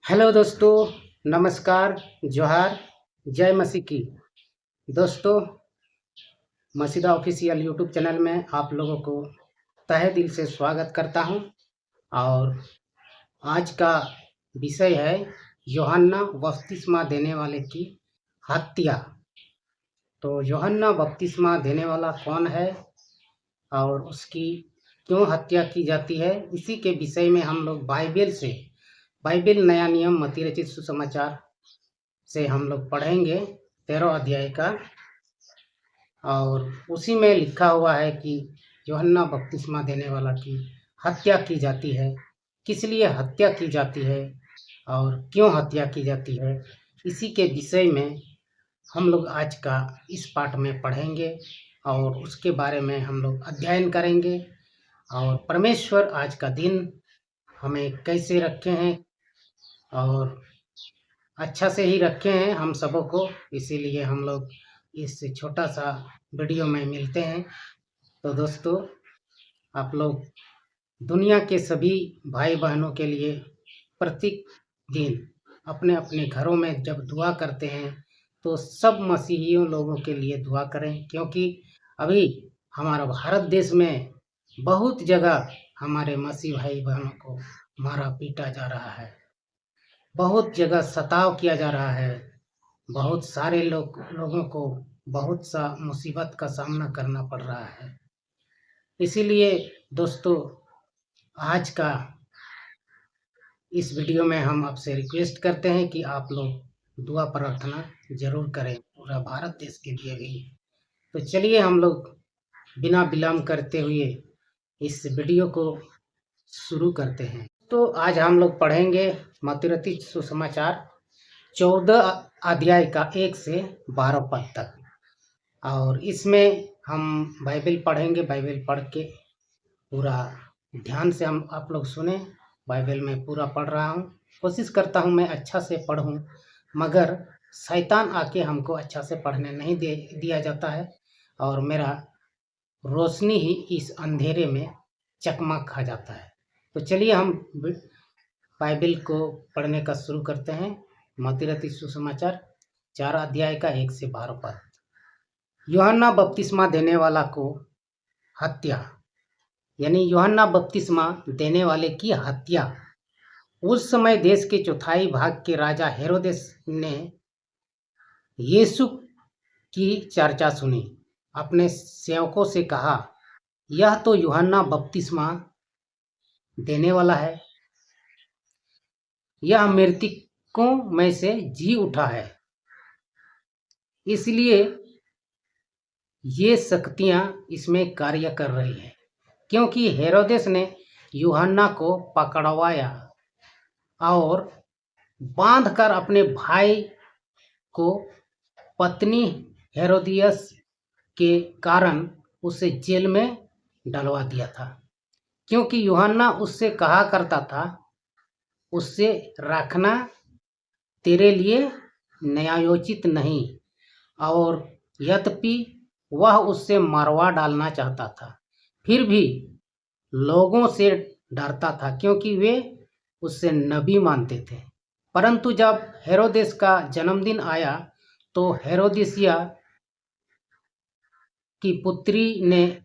Hello दोस्तों, नमस्कार, जोहार, जय मसीह की। दोस्तों, मसीदा ऑफिशियल यूट्यूब चैनल में आप लोगों को तहे दिल से स्वागत करता हूं। और आज का विषय है यूहन्ना बपतिस्मा देने वाले की हत्या। तो यूहन्ना बपतिस्मा देने वाला कौन है और उसकी क्यों हत्या की जाती है, इसी के विषय में हम लोग बाइबल नया नियम मत्ती रचित सुसमाचार से हम लोग पढ़ेंगे 13 अध्याय का। और उसी में लिखा हुआ है कि यूहन्ना बपतिस्मा देने वाला की हत्या की जाती है, किस लिए हत्या की जाती है और क्यों हत्या की जाती है, इसी के विषय में हम लोग आज का इस पाठ में पढ़ेंगे और उसके बारे में हम लोग अध्ययन करेंगे। और परमेश्वर आज का दिन हमें कैसे रखे हैं और अच्छा से ही रखे हैं हम सबों को, इसीलिए हम लोग इस छोटा सा वीडियो में मिलते हैं। तो दोस्तों, आप लोग दुनिया के सभी भाई बहनों के लिए प्रत्येक दिन अपने अपने घरों में जब दुआ करते हैं तो सब मसीहियों लोगों के लिए दुआ करें, क्योंकि अभी हमारा भारत देश में बहुत जगह हमारे मसीह भाई बहनों को मारा पीटा जा रहा है, बहुत जगह सताव किया जा रहा है, बहुत सारे लोगों को बहुत सा मुसीबत का सामना करना पड़ रहा है। इसीलिए दोस्तों, आज का इस वीडियो में हम आपसे रिक्वेस्ट करते हैं कि आप लोग दुआ प्रार्थना जरूर करें, पूरा भारत देश के लिए भी। तो चलिए हम लोग बिना विलम्ब करते हुए इस वीडियो को शुरू करते हैं। तो आज हम लोग पढ़ेंगे मत्ती रचित सुसमाचार 14 अध्याय का 1 से 12 पद तक। और इसमें हम बाइबल पढ़ेंगे, बाइबल पढ़ के पूरा ध्यान से हम आप लोग सुने। बाइबल में पूरा पढ़ रहा हूँ, कोशिश करता हूँ मैं अच्छा से पढ़ूँ, मगर शैतान आके हमको अच्छा से पढ़ने नहीं दिया जाता है और मेरा रोशनी ही इस अंधेरे में चकमा खा जाता है। तो चलिए हम बाइबल को पढ़ने का शुरू करते हैं। मत्ती रचित सुसमाचार 4 अध्याय का 1 से 12 पद। यूहन्ना बपतिस्मा देने वाला को हत्या, यानी यूहन्ना बपतिस्मा देने वाले की हत्या। उस समय देश के चौथाई भाग के राजा हेरोदेस ने यीशु की चर्चा सुनी, अपने सेवकों से कहा, यह तो यूहन्ना बपतिस्मा देने वाला है, यह मृतकों में से जी उठा है, इसलिए ये शक्तियां इसमें कार्य कर रही हैं। क्योंकि हेरोदेस ने यूहन्ना को पकड़वाया और बांधकर अपने भाई को पत्नी हेरोदियस के कारण उसे जेल में डलवा दिया था। क्योंकि यूहन्ना उससे कहा करता था, उससे रखना तेरे लिए न्यायोचित नहीं, और यद्यपि वह उससे मरवा डालना चाहता था, फिर भी लोगों से डरता था, क्योंकि वे उससे नबी मानते थे। परंतु जब हेरोदेस का जन्मदिन आया तो हेरोदिसिया की पुत्री ने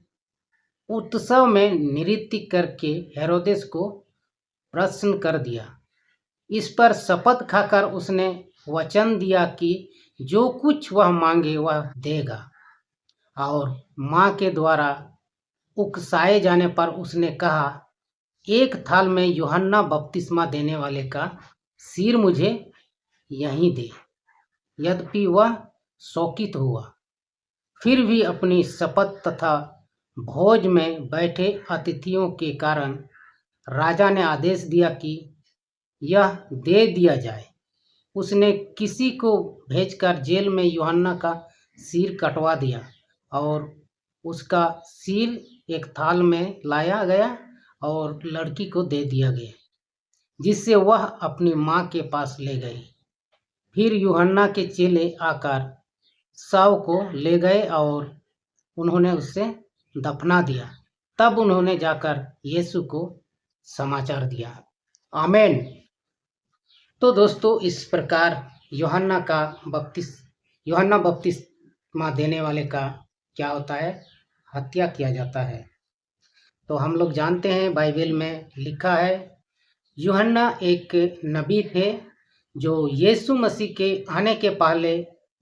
उत्सव में नृत्य करके हेरोदेस को प्रसन्न कर दिया। इस पर शपथ खाकर उसने वचन दिया कि जो कुछ वह मांगे वह देगा। और माँ के द्वारा उकसाए जाने पर उसने कहा, एक थाल में यूहन्ना बपतिस्मा देने वाले का सिर मुझे यहीं दे। यद्यपि वह शोकित हुआ, फिर भी अपनी शपथ तथा भोज में बैठे अतिथियों के कारण राजा ने आदेश दिया कि यह दे दिया जाए। उसने किसी को भेजकर जेल में यूहन्ना का सिर कटवा दिया और उसका सिर एक थाल में लाया गया और लड़की को दे दिया गया, जिससे वह अपनी माँ के पास ले गई। फिर यूहन्ना के चेले आकर शव को ले गए और उन्होंने उसे दफना दिया। तब उन्होंने जाकर यीशु को समाचार दिया। आमीन। तो दोस्तों इस प्रकार यूहन्ना बपतिस्मा देने वाले का क्या होता है, हत्या किया जाता है। तो हम लोग जानते हैं बाइबल में लिखा है यूहन्ना एक नबी थे जो यीशु मसीह के आने के पहले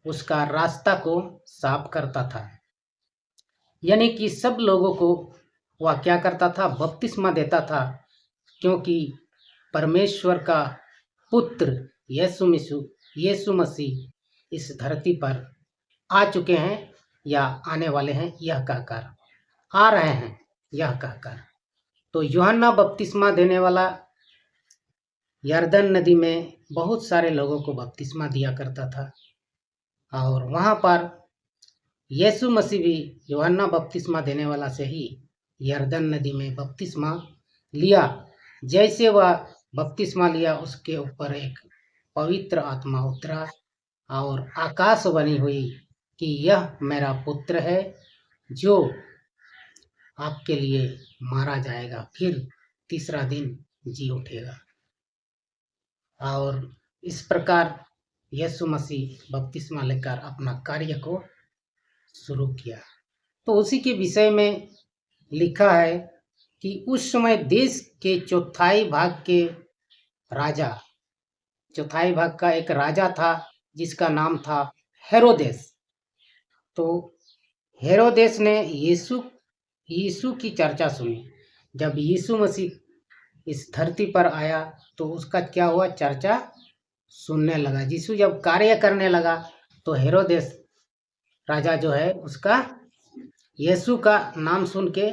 उसका रास्ता को साफ करता था, यानी कि सब लोगों को वह क्या करता था, बपतिस्मा देता था, क्योंकि परमेश्वर का पुत्र यीशु मसीह इस धरती पर आ चुके हैं या आने वाले हैं, यह कहकर आ रहे हैं, यह कहकर। तो यूहन्ना बपतिस्मा देने वाला यरदन नदी में बहुत सारे लोगों को बपतिस्मा दिया करता था, और वहाँ पर यीशु मसीह भी यूहन्ना बपतिस्मा देने वाला से ही यरदन नदी में बपतिस्मा लिया। जैसे वह बपतिस्मा लिया, उसके ऊपर एक पवित्र आत्मा उतरा और आकाशवाणी हुई कि यह मेरा पुत्र है जो आपके लिए मारा जाएगा, फिर तीसरा दिन जी उठेगा। और इस प्रकार यीशु मसीह बपतिस्मा लेकर अपना कार्य को शुरू किया। तो उसी के विषय में लिखा है कि उस समय देश के चौथाई भाग का एक राजा था जिसका नाम था हेरोदेस। तो हेरोदेस ने यीशु की चर्चा सुनी। जब यीशु मसीह इस धरती पर आया तो उसका क्या हुआ, चर्चा सुनने लगा। यीशु जब कार्य करने लगा तो हेरोदेस राजा जो है उसका यीशु का नाम सुन के,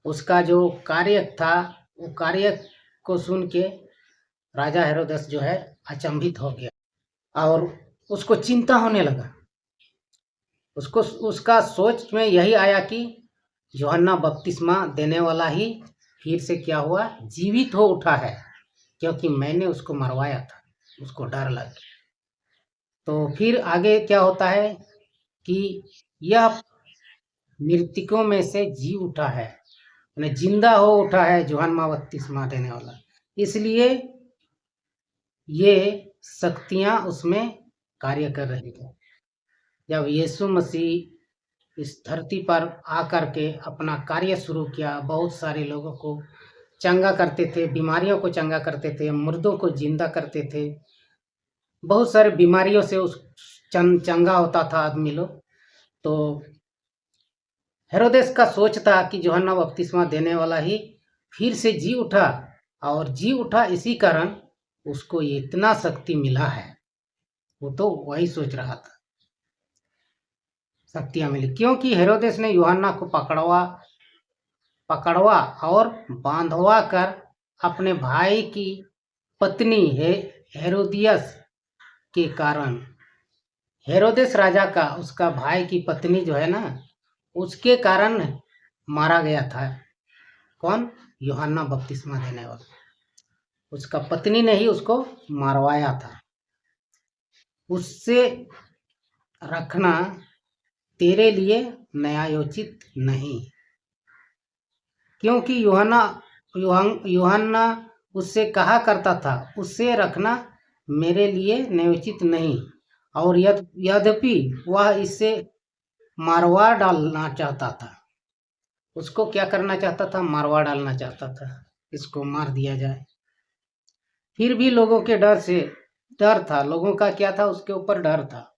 उसका जो कार्य था वो कार्य को सुन के राजा हेरोदेस जो है अचंभित हो गया और उसको चिंता होने लगा। उसका सोच में यही आया कि यूहन्ना बपतिस्मा देने वाला ही फिर से क्या हुआ, जीवित हो उठा है, क्योंकि मैंने उसको मरवाया था, उसको डर लग गया। तो फिर आगे क्या होता है कि यह मृतकों में से जी उठा है, यानी जिंदा हो उठा है यूहन्ना बपतिस्मा देने वाला, इसलिए ये शक्तियां उसमें कार्य कर रही थी। जब यीशु मसीह इस धरती पर आकर के अपना कार्य शुरू किया, बहुत सारे लोगों को चंगा करते थे, बीमारियों को चंगा करते थे, मुर्दों को जिंदा करते थे, बहुत सारे बीमारियों से उस चंगा होता था आदमी लोग। तो हेरोदेस का सोच था कि यूहन्ना बपतिस्मा देने वाला ही फिर से जी उठा, और जी उठा इसी कारण उसको इतना शक्ति मिला है। वो तो वही सोच रहा था, शक्तियां मिली, क्योंकि हेरोदेस ने यूहन्ना को पकड़वा और बांधवा कर अपने भाई की पत्नी हेरोदियस के कारण, हेरोदेस राजा का उसका भाई की पत्नी जो है ना, उसके कारण मारा गया था। कौन? यूहन्ना बपतिस्मा देने वाला, उसका पत्नी ने ही उसको मारवाया था। उससे रखना तेरे लिए न्यायोचित नहीं, क्योंकि यूहन्ना उससे कहा करता था, उससे रखना मेरे लिए न्यायोचित नहीं, और यद्यपि वह इससे मारवा डालना चाहता था। उसको क्या करना चाहता था? मारवा डालना चाहता था, इसको मार दिया जाए। फिर भी लोगों के डर था, लोगों का क्या था, उसके ऊपर डर था,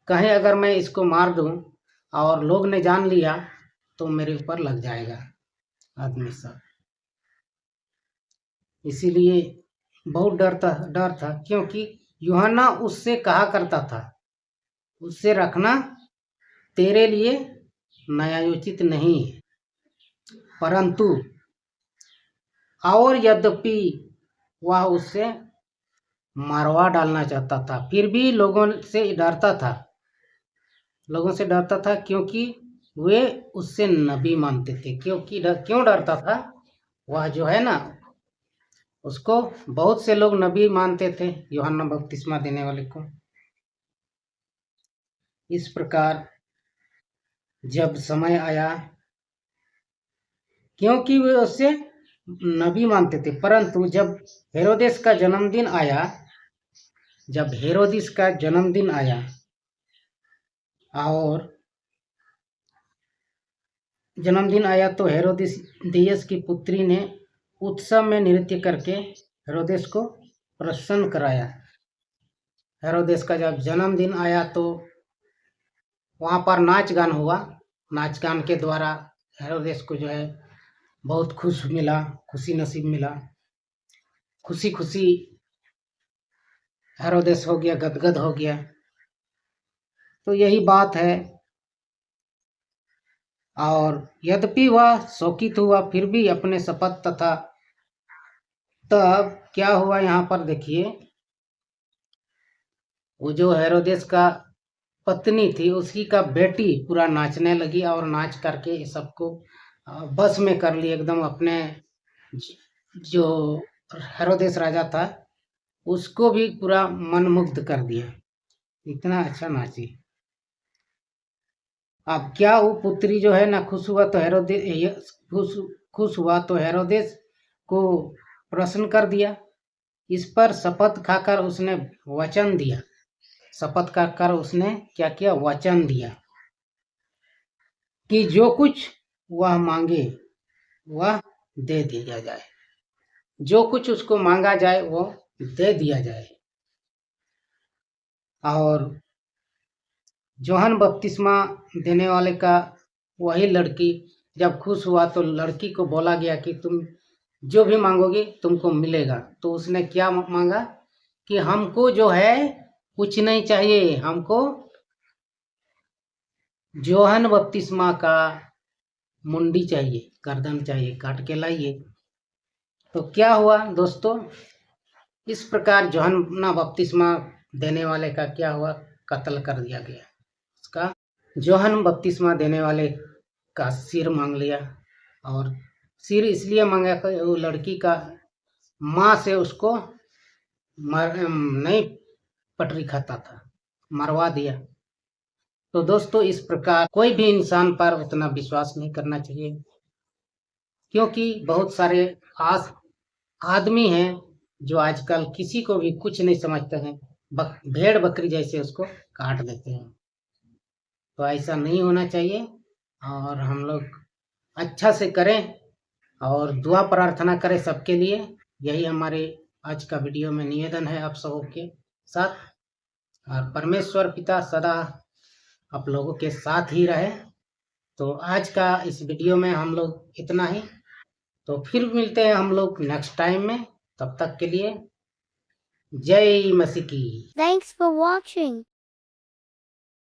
कहीं अगर मैं इसको मार दूं और लोग ने जान लिया तो मेरे ऊपर लग जाएगा आदमी सब, इसीलिए बहुत डर था, क्योंकि यूहन्ना उससे कहा करता था, उससे रखना तेरे लिए न्यायोचित नहीं है। परंतु और यद्यपि वह उससे मारवा डालना चाहता था, फिर भी लोगों से डरता था, क्योंकि वे उससे नबी मानते थे। क्यों डरता था? वह जो है ना, उसको बहुत से लोग नबी मानते थे, यूहन्ना बपतिस्मा देने वाले को। इस प्रकार जब समय आया, क्योंकि वे उससे नबी मानते थे, परंतु जब हेरोदेस का जन्मदिन आया जब हेरोदिस का जन्मदिन आया और तो हेरोदियस की पुत्री ने उत्सव में नृत्य करके हेरोदेस को प्रसन्न कराया। हेरोदेस का जब जन्मदिन आया तो वहाँ पर नाच गान हुआ। नाच गान के द्वारा हेरोदेस को जो है बहुत खुशी नसीब मिला। खुशी खुशी हेरोदेस हो गया, गदगद हो गया। तो यही बात है। और यद्यपि वह शोकित हुआ फिर भी अपने शपथ तथा तब क्या हुआ यहाँ पर देखिए, वो जो हेरोदेस का पत्नी थी उसी का बेटी पूरा नाचने लगी और नाच करके सबको बस में कर ली एकदम। अपने जो हेरोदेस राजा था उसको भी पूरा मनमुग्ध कर दिया, इतना अच्छा नाची। अब क्या वो पुत्री जो है ना खुश हुआ तो हेरोदेस को प्रसन्न कर दिया। इस पर शपथ खाकर उसने वचन दिया। शपथ खाकर उसने क्या किया, वचन दिया कि जो कुछ वह मांगे वह दे दिया जाए, जो कुछ उसको मांगा जाए वो दे दिया जाए। और यूहन्ना बपतिस्मा देने वाले का वही लड़की जब खुश हुआ तो लड़की को बोला गया कि तुम जो भी मांगोगे तुमको मिलेगा। तो उसने क्या मांगा कि हमको जो है कुछ नहीं चाहिए, हमको यूहन्ना बपतिस्मा का मुंडी चाहिए, गर्दन चाहिए, काट के लाइए। तो क्या हुआ दोस्तों, इस प्रकार यूहन्ना बपतिस्मा देने वाले का क्या हुआ, कत्ल कर दिया गया। उसका यूहन्ना बपतिस्मा देने वाले का सिर मांग लिया। और सिर इसलिए मांगा कि वो लड़की का माँ से उसको नहीं पटरी खाता था, मरवा दिया। तो दोस्तों इस प्रकार कोई भी इंसान पर उतना विश्वास नहीं करना चाहिए, क्योंकि बहुत सारे खास आदमी हैं जो आजकल किसी को भी कुछ नहीं समझते हैं, भेड़ बकरी जैसे उसको काट देते हैं। तो ऐसा नहीं होना चाहिए और हम लोग अच्छा से करें और दुआ प्रार्थना करें सबके लिए। यही हमारे आज का वीडियो में निवेदन है आप सबों के साथ। और परमेश्वर पिता सदा आप लोगों के साथ ही रहे। तो आज का इस वीडियो में हम लोग इतना ही। तो फिर मिलते हैं हम लोग नेक्स्ट टाइम में। तब तक के लिए जय मसीह की। Thanks for watching.